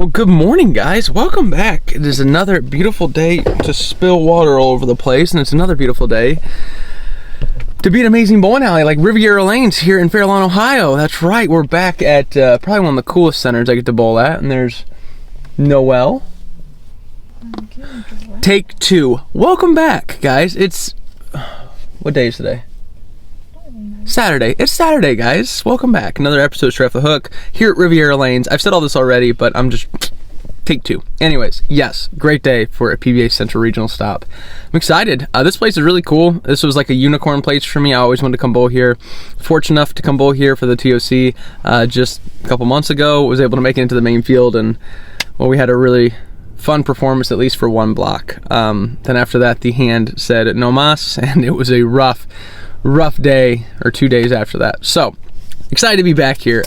Well, good morning, guys. Welcome back. It is another beautiful day to spill water all over the place, and it's another beautiful day to be an amazing bowling alley like Riviera Lanes here in Fairlawn, Ohio. That's right. We're back at probably one of the coolest centers I get to bowl at, and there's Noelle. Take two. Welcome back, guys. It's what day is today? Saturday. It's Saturday, guys. Welcome back. Another episode straight off the hook here at Riviera Lanes. I've said all this already, but I'm just take two. Anyways, yes, great day for a PBA Central Regional stop. I'm excited. This place is really cool. This was like a unicorn place for me. I always wanted to come bowl here. Fortunate enough to come bowl here for the TOC just a couple months ago. Was able to make it into the main field, and well, we had a really fun performance, at least for one block. Then after that, the hand said no mas, and it was a rough day, or 2 days after that. So excited to be back here.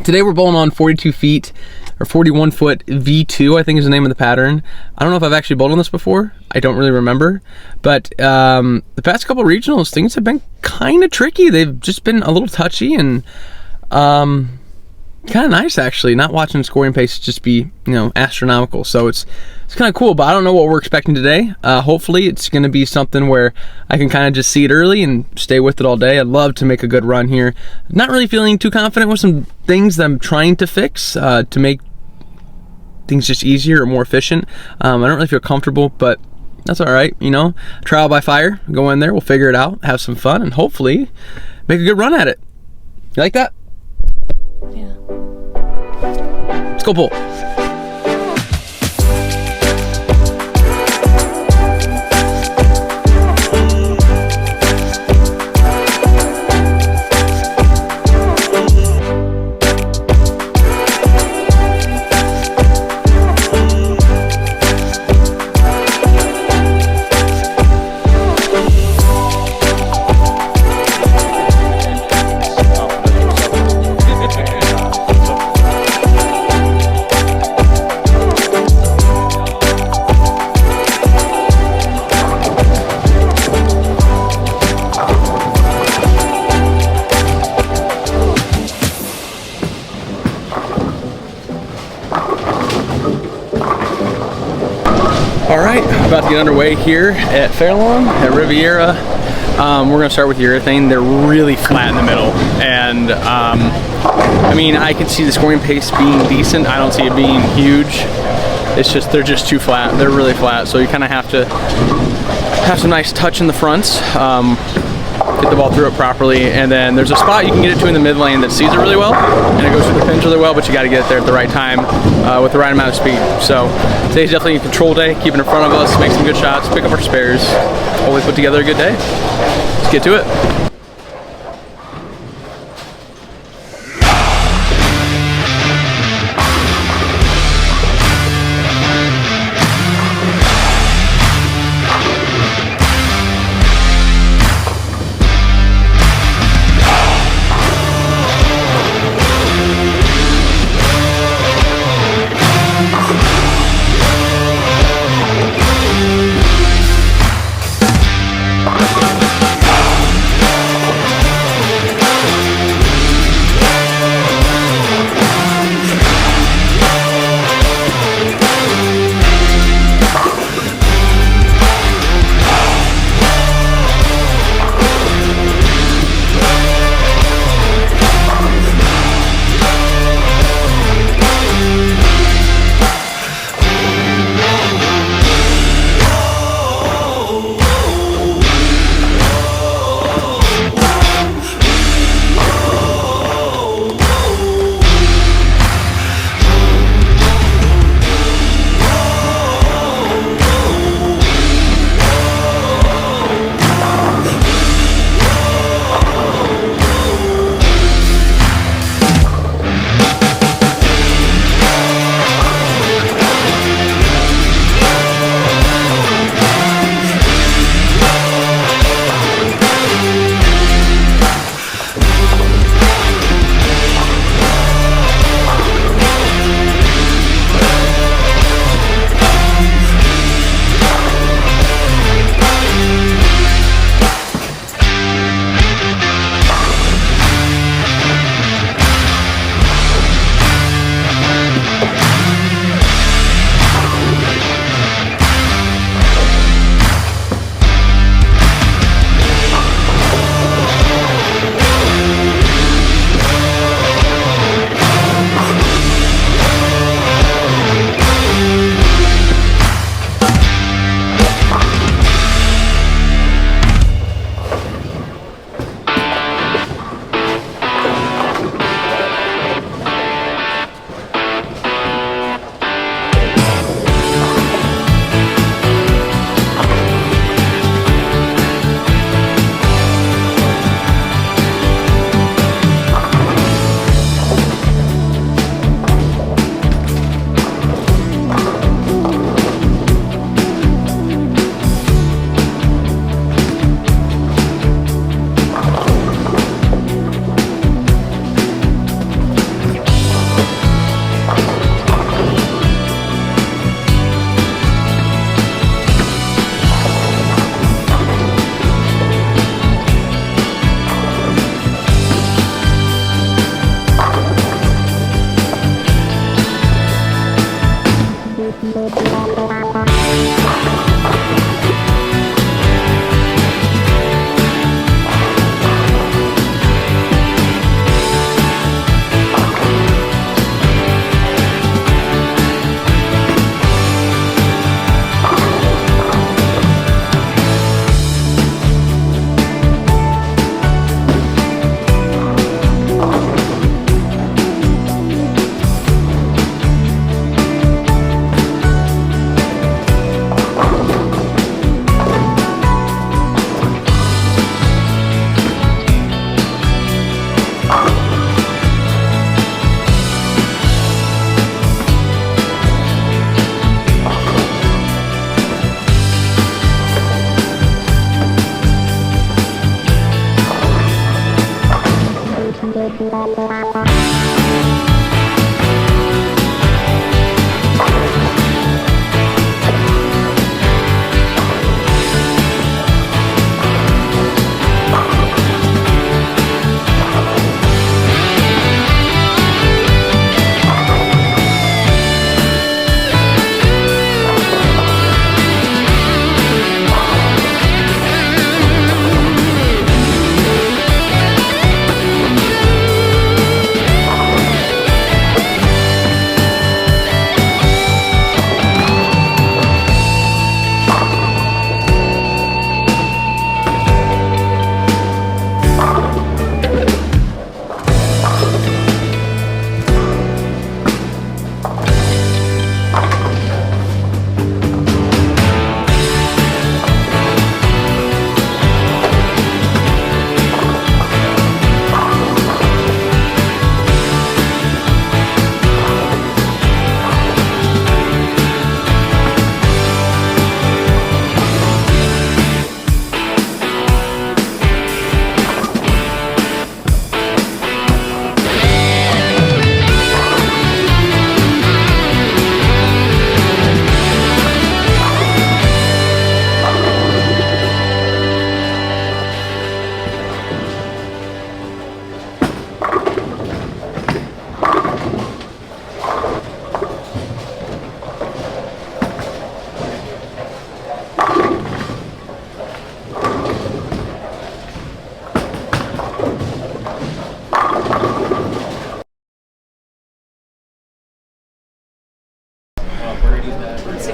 Today we're bowling on 42 feet or 41 foot V2, I think is the name of the pattern. I don't know if I've actually bowled on this before. I don't really remember, but the past couple regionals, things have been kind of tricky. They've just been a little touchy and kind of nice, actually, not watching scoring pace just be, you know, astronomical. So it's kind of cool, but I don't know what we're expecting today. Hopefully it's going to be something where I can kind of just see it early and stay with it all day. I'd love to make a good run here. Not really feeling too confident with some things that I'm trying to fix to make things just easier or more efficient. I don't really feel comfortable, but that's all right, you know. Trial by fire. Go in there, we'll figure it out, have some fun, and hopefully make a good run at it. You like that? Yeah. Let's go bowl. Alright, about to get underway here at Fairlawn, at Riviera. We're going to start with urethane. They're really flat in the middle, and I mean, I can see the scoring pace being decent. I don't see it being huge. It's just, they're just too flat. They're really flat, so you kind of have to have some nice touch in the fronts, get the ball through it properly, and then there's a spot you can get it to in the mid lane that sees it really well, and it goes through the pins really well, but you got to get it there at the right time with the right amount of speed. So today's definitely a control day, keep it in front of us, make some good shots, pick up our spares, hopefully put together a good day. Let's get to it.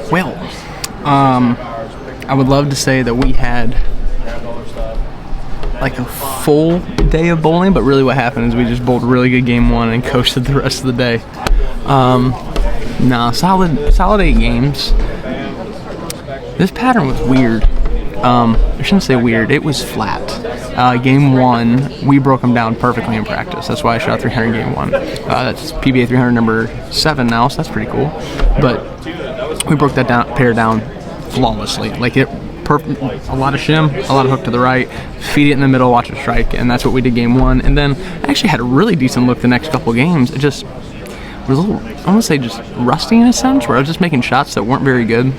Well, I would love to say that we had like a full day of bowling, but really what happened is we just bowled a really good game one and coasted the rest of the day. Solid 8 games. This pattern was weird. I shouldn't say weird, it was flat. Game 1, we broke them down perfectly in practice. That's why I shot 300 game 1. That's PBA 300 number 7 now, so that's pretty cool. But we broke that pair down flawlessly. Like a lot of shim, a lot of hook to the right, feed it in the middle, watch it strike, and that's what we did game 1. And then I actually had a really decent look the next couple games. It just was a little, I want to say just rusty in a sense, where I was just making shots that weren't very good,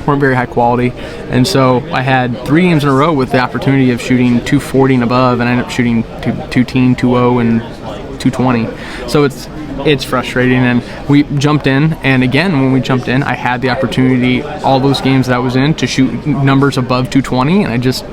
weren't very high quality. And so I had 3 games in a row with the opportunity of shooting 240 and above, and I ended up shooting 210, 2-0, and 220. So it's frustrating, and we jumped in, and again when we jumped in I had the opportunity all those games that I was in to shoot numbers above 220, and I just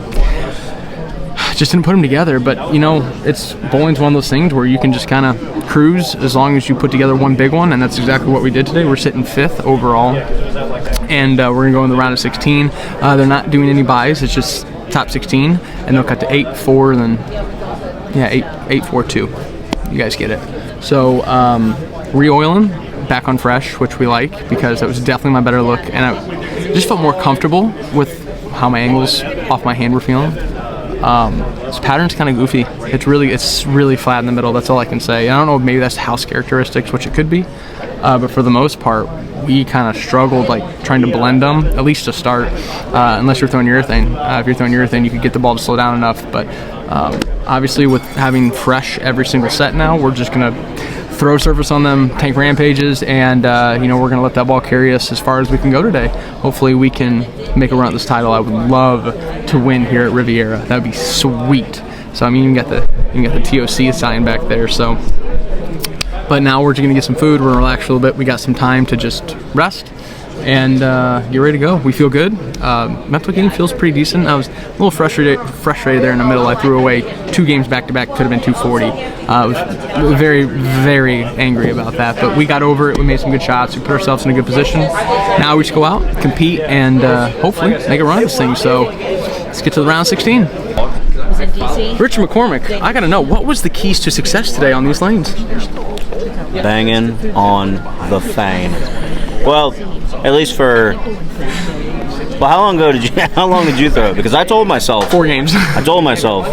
didn't put them together. But you know, it's bowling's one of those things where you can just kind of cruise as long as you put together one big one, and that's exactly what we did today. We're sitting 5th overall, and we're gonna go in the round of 16. They're not doing any buys, it's just top 16, and they'll cut to 8-4, then 8-4-2. You guys get it. So re-oiling, back on fresh, which we like, because that was definitely my better look, and I just felt more comfortable with how my angles off my hand were feeling. This pattern's kind of goofy. It's really flat in the middle. That's all I can say. I don't know, maybe that's house characteristics, which it could be, but for the most part, we kind of struggled like trying to blend them, at least to start, unless you're throwing urethane. If you're throwing urethane, you could get the ball to slow down enough, but obviously with having fresh every single set now, we're just going to throw surface on them, tank rampages, and we're going to let that ball carry us as far as we can go today. Hopefully we can make a run at this title. I would love to win here at Riviera. That would be sweet. So I mean, you can get the TOC sign back there. So, but now we're just going to get some food. We're going to relax a little bit. We got some time to just rest and get ready to go. We feel good. Mental game feels pretty decent. I was a little frustrated there in the middle. I threw away 2 games back to back. Could have been 240. I was very, very angry about that, but we got over it. We made some good shots. We put ourselves in a good position. Now we just go out, compete, and hopefully make a run at this thing. So let's get to the round 16. Richard McCormick, I gotta know, what was the keys to success today on these lanes? Banging on the fang. Well, at least for. Well, how long did you throw it? Because I told myself 4 games. I told myself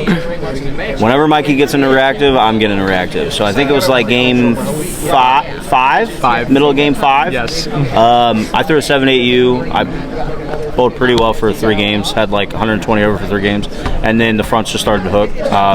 whenever Mikey gets into reactive, I'm getting a reactive. So I think it was like game 5, middle of game 5. Yes. I threw a 7-8U. bowled pretty well for 3 games, had like 120 over for 3 games, and then the fronts just started to hook.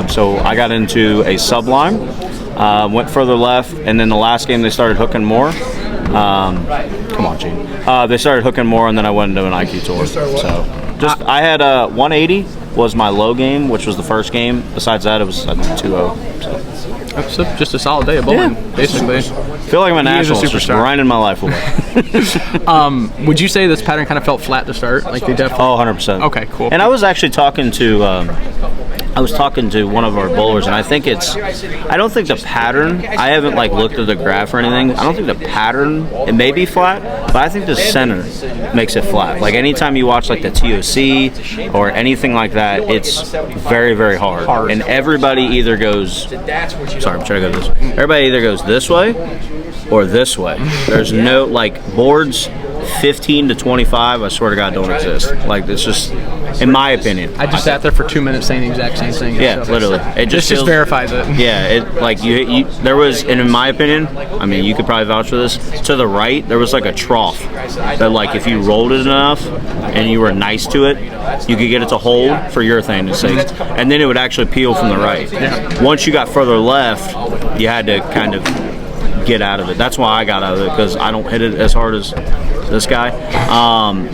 So I got into a subline, went further left, and then the last game they started hooking more. Come on, Gene. They started hooking more, and then I went into an IQ tour. So I had 180 was my low game, which was the first game. Besides that, it was 2-0. So just a solid day of bowling, basically. I feel like I'm a national, just grinding my life away. Would you say this pattern kind of felt flat to start? Like they definitely. Oh, 100%. Okay, cool. And I was actually talking to. I was talking to one of our bowlers, and I think I don't think the pattern, I haven't like looked at the graph or anything, I don't think the pattern, it may be flat, but I think the center makes it flat. Like anytime you watch like the TOC or anything like that, it's very, very hard. And everybody either goes, sorry, I'm trying to go this way. Everybody either goes this way or this way. There's no, like, boards 15 to 25, I swear to God, don't exist. Like, it's just, in my opinion. I just sat there for 2 minutes saying the exact same thing. Yeah, so literally. It just verifies it. Yeah, it like there was, and in my opinion, I mean, you could probably vouch for this. To the right, there was like a trough that, like, if you rolled it enough and you were nice to it, you could get it to hold for urethane sake, and then it would actually peel from the right. Yeah. Once you got further left, you had to kind of get out of it. That's why I got out of it, because I don't hit it as hard as this guy.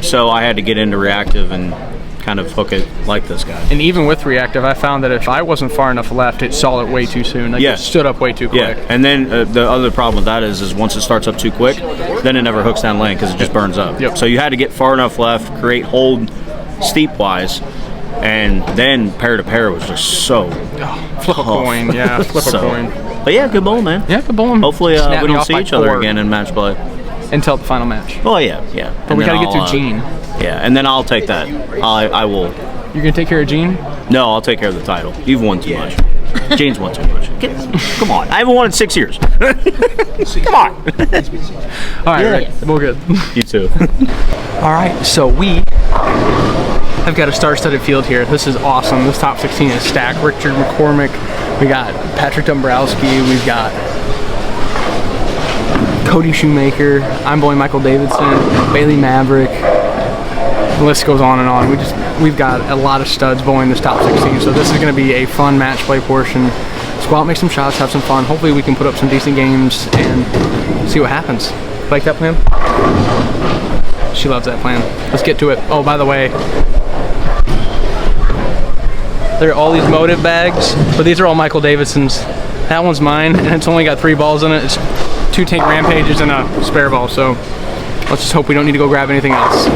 So I had to get into reactive and kind of hook it like this guy. And even with reactive, I found that if I wasn't far enough left, it saw it way too soon. Like it stood up way too quick. Yeah, and then the other problem with that is once it starts up too quick, then it never hooks down lane because it just burns up. Yep. So you had to get far enough left, create hold steep-wise, and then pair to pair was just so flip a coin, yeah, flip a coin. But yeah, good bowl, man. Yeah, good bowl. Hopefully we don't see each other again in match play. Until the final match. Oh yeah. But we gotta get through Gene. Yeah, and then I'll take that. I will. You're gonna take care of Gene? No, I'll take care of the title. You've won too much. Gene's won too much. Come on, I haven't won in 6 years. Come on. All right, Rick, we're good. You too. All right, so we have got a star-studded field here. This is awesome. This top 16 is stacked. Richard McCormick. We got Patrick Dombrowski. We've got Cody Shoemaker. I'm bowling Michael Davidson. Bailey Maverick. The list goes on and on. We've got a lot of studs bowling this top 16, so this is going to be a fun match play portion. Let's go out, make some shots, have some fun. Hopefully we can put up some decent games and see what happens. Like that plan? She loves that plan. Let's get to it. Oh, by the way, there are all these motive bags, but these are all Michael Davidson's. That one's mine, and it's only got 3 balls in it. It's 2 tank rampages and a spare ball, so let's just hope we don't need to go grab anything else.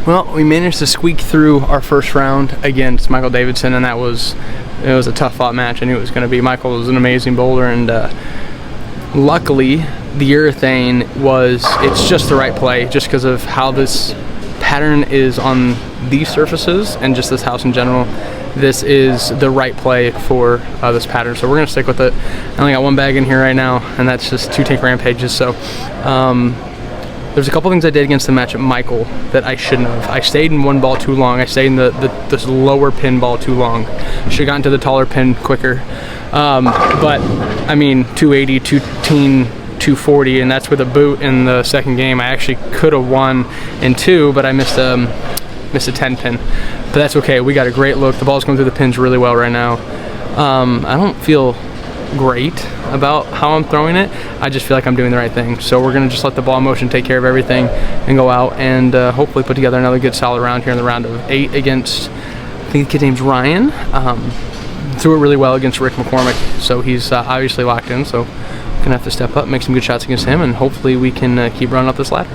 Well, we managed to squeak through our first round against Michael Davidson, and it was a tough fought match. I knew it was going to be. Michael was an amazing bowler, and luckily the urethane it's just the right play, just because of how this pattern is on these surfaces and just this house in general. This is the right play for this pattern, so we're going to stick with it. I only got one bag in here right now, and that's just 2 tank rampages. So there's a couple things I did against the match at Michael that I shouldn't have. I stayed in one ball too long. I stayed in this lower pin ball too long. Should have gotten to the taller pin quicker. But I mean, 280, 210, 240, and that's with a boot in the second game. I actually could have won in 2, but I missed a 10 pin. But that's okay. We got a great look. The ball's going through the pins really well right now. I don't feel great about how I'm throwing it. I just feel like I'm doing the right thing. So we're going to just let the ball motion take care of everything and go out and hopefully put together another good solid round here in the round of 8 against, I think the kid name's Ryan. Threw it really well against Rick McCormick, so he's obviously locked in. So going to have to step up, make some good shots against him, and hopefully we can keep running up this ladder.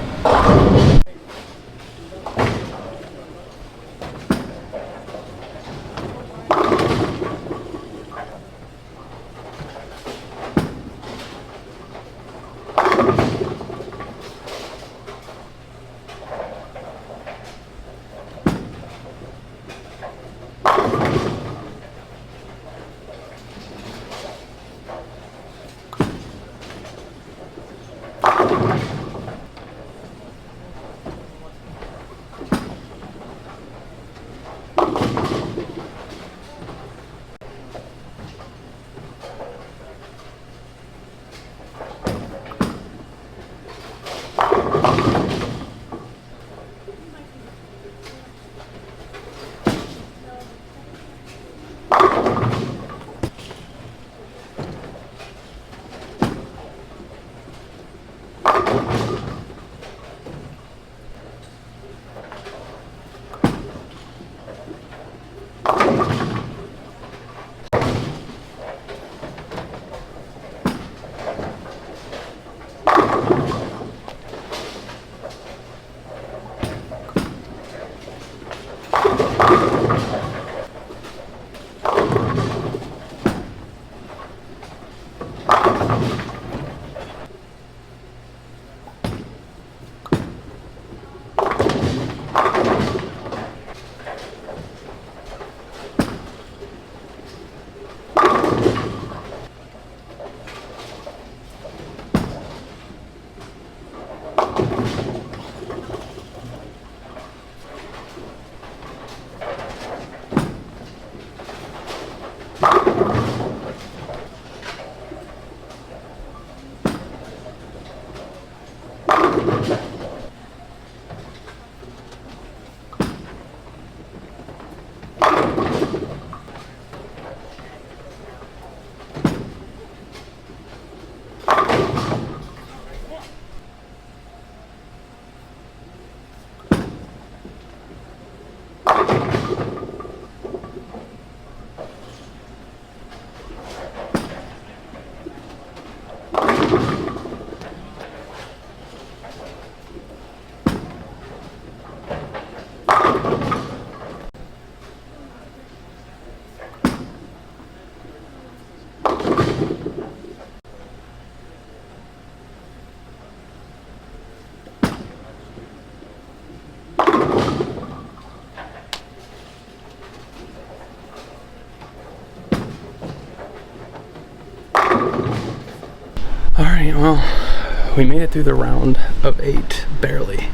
Alright, well, we made it through the round of 8, barely.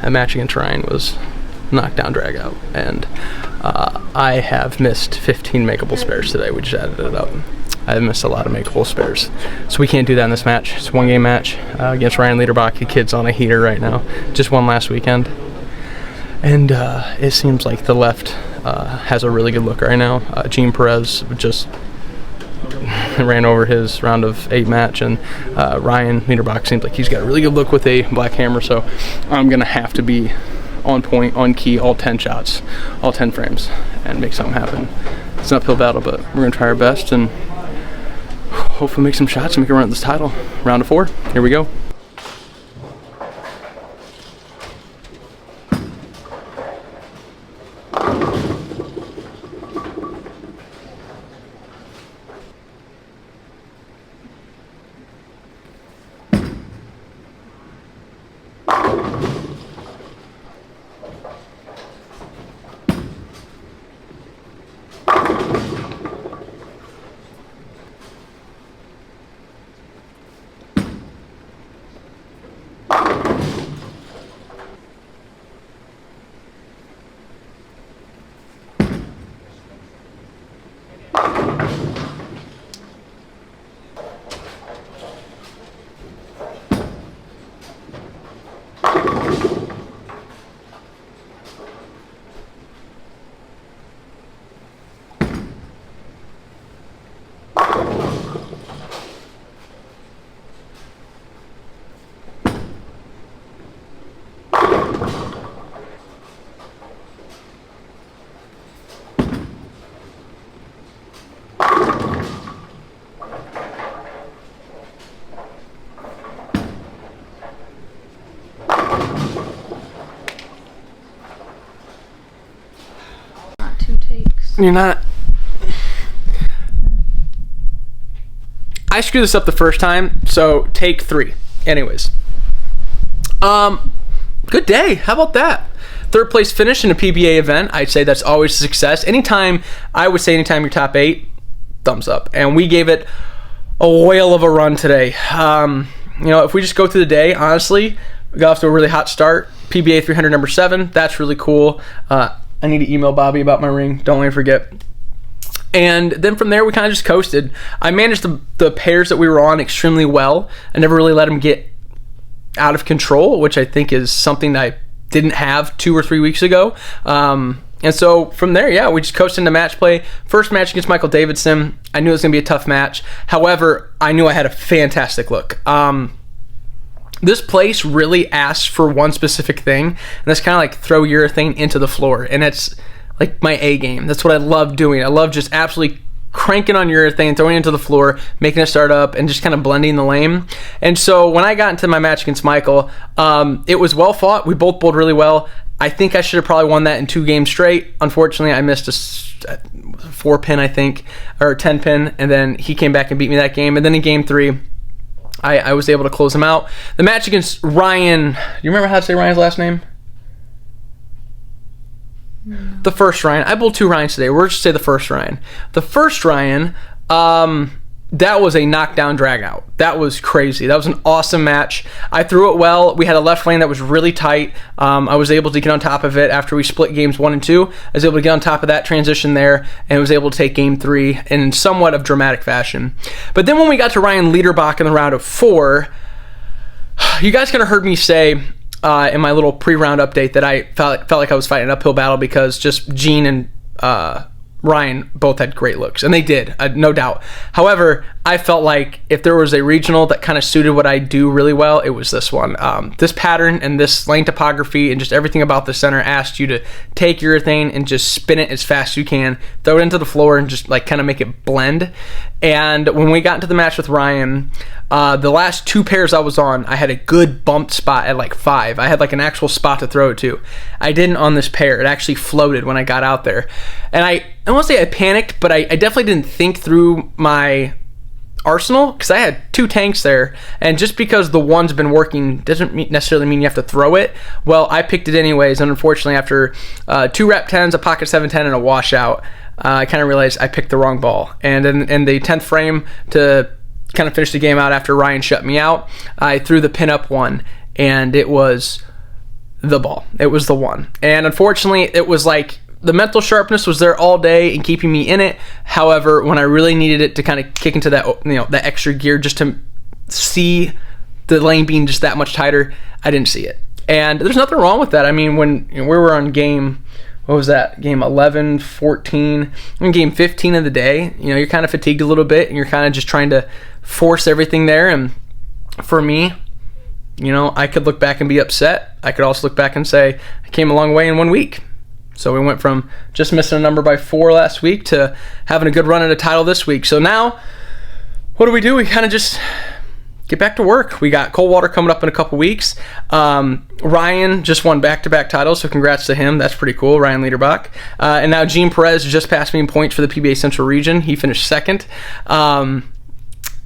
That match against Ryan was knockdown, drag out, and I have missed 15 makeable spares today. We just added it up. I've missed a lot of makeable spares, so we can't do that in this match. It's a 1-game match against Ryan Liederbach. The kid's on a heater right now. Just won last weekend, and it seems like the left has a really good look right now. Gene Perez just ran over his round of 8 match, and Ryan Liederbach seems like he's got a really good look with a black hammer, so I'm going to have to be on point, on key, all 10 shots, all 10 frames, and make something happen. It's an uphill battle, but we're going to try our best and hopefully make some shots and we can run at this title. Round of 4, here we go. You're not. I screwed this up the first time, so take 3. Anyways. Good day. How about that? 3rd place finish in a PBA event. I'd say that's always a success. Anytime you're top 8, thumbs up. And we gave it a whale of a run today. If we just go through the day, honestly, we got off to a really hot start. PBA 300 number 7. That's really cool. I need to email Bobby about my ring. Don't let me forget. And then from there, we kind of just coasted. I managed the pairs that we were on extremely well. I never really let them get out of control, which I think is something that I didn't have 2 or 3 weeks ago. And so from there, yeah, we just coasted into match play. First match against Michael Davidson. I knew it was going to be a tough match. However, I knew I had a fantastic look. This place really asks for one specific thing, and that's kind of like throw urethane into the floor. And it's like my A game. That's what I love doing. I love just absolutely cranking on urethane, throwing it into the floor, making it start up, and just kind of blending the lane. And so when I got into my match against Michael, it was well fought. We both bowled really well. I think I should have probably won that in 2 games straight. Unfortunately, I missed a 4-pin, I think, or 10-pin, and then he came back and beat me that game. And then in game 3, I was able to close him out. The match against Ryan, do you remember how to say Ryan's last name? No. The first Ryan. I bowled 2 Ryans today. We're just say the first Ryan. The first Ryan, that was a knockdown drag out. That was crazy. That was an awesome match. I threw it well. We had a left lane that was really tight. I was able to get on top of it after we split games 1 and 2. I was able to get on top of that transition there and was able to take game 3 in somewhat of dramatic fashion. But then when we got to Ryan Liederbach in the round of 4, you guys kind of heard me say in my little pre-round update that I felt like I was fighting an uphill battle because just Gene and Ryan both had great looks, and they did, no doubt. However, I felt like if there was a regional that kind of suited what I do really well, it was this one. This pattern and this lane topography and just everything about the center asked you to take urethane and just spin it as fast as you can, throw it into the floor, and just like kind of make it blend. And when we got into the match with Ryan, the last 2 pairs I was on, I had a good bumped spot at like 5. I had like an actual spot to throw it to. I didn't on this pair. It actually floated when I got out there. And I won't say I panicked, but I definitely didn't think through my arsenal because I had 2 tanks there. And just because the one's been working doesn't necessarily mean you have to throw it. Well, I picked it anyways. And unfortunately, after 2 rep 10s, a pocket 710, and a washout, I kind of realized I picked the wrong ball. And in the 10th frame to kind of finish the game out after Ryan shut me out, I threw the pin up one, and it was the ball. It was the one. And unfortunately, it was like the mental sharpness was there all day and keeping me in it. However, when I really needed it to kind of kick into that, that extra gear just to see the lane being just that much tighter, I didn't see it. And there's nothing wrong with that. I mean, when we were on game, what was that? Game 11, 14, in game 15 of the day, you're kind of fatigued a little bit and you're kind of just trying to force everything there. And for me, I could look back and be upset. I could also look back and say, I came a long way in 1 week. So we went from just missing a number by 4 last week to having a good run at a title this week. So now, what do? We kind of just get back to work. We got Coldwater coming up in a couple weeks. Ryan just won back-to-back titles, so congrats to him. That's pretty cool, Ryan Liederbach. And now Gene Perez just passed me in points for the PBA Central Region. He finished 2nd.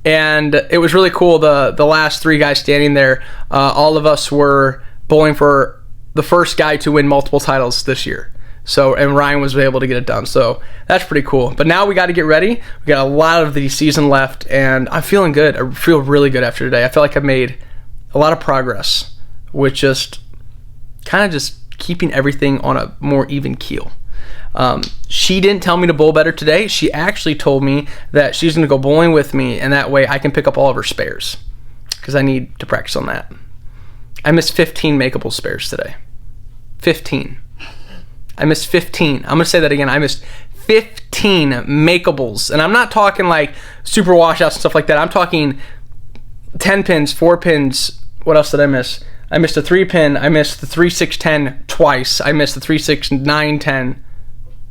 And it was really cool. The last 3 guys standing there, all of us were bowling for the first guy to win multiple titles this year. And Ryan was able to get it done. So that's pretty cool. But now we got to get ready. We got a lot of the season left, and I'm feeling good. I feel really good after today. I feel like I've made a lot of progress with just kind of just keeping everything on a more even keel. She didn't tell me to bowl better today. She actually told me that she's going to go bowling with me, and that way I can pick up all of her spares because I need to practice on that. I missed 15 makeable spares today. 15. I missed 15. I'm going to say that again. I missed 15 makeables. And I'm not talking like super washouts and stuff like that. I'm talking 10 pins, 4 pins. What else did I miss? I missed a 3-pin. I missed the 3-6-10 twice. I missed the 3-6-9-10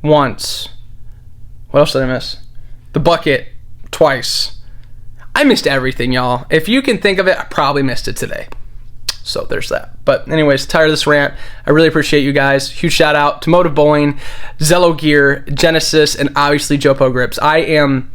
once. What else did I miss? The bucket twice. I missed everything, y'all. If you can think of it, I probably missed it today. So there's that. But anyways, tired of this rant. I really appreciate you guys. Huge shout out to Motive Bowling, Zello Gear, Genesis, and obviously Jopo Grips. I am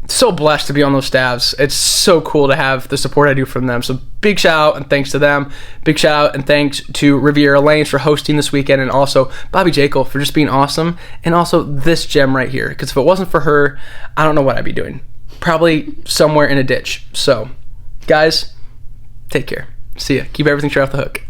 so blessed to be on those staffs. It's so cool to have the support I do from them. So big shout out and thanks to them. Big shout out and thanks to Riviera Lanes for hosting this weekend, and also Bobby Jekyll for just being awesome, and also this gem right here, because if it wasn't for her, I don't know what I'd be doing. Probably somewhere in a ditch. So guys, take care. See ya. Keep everything straight off the hook.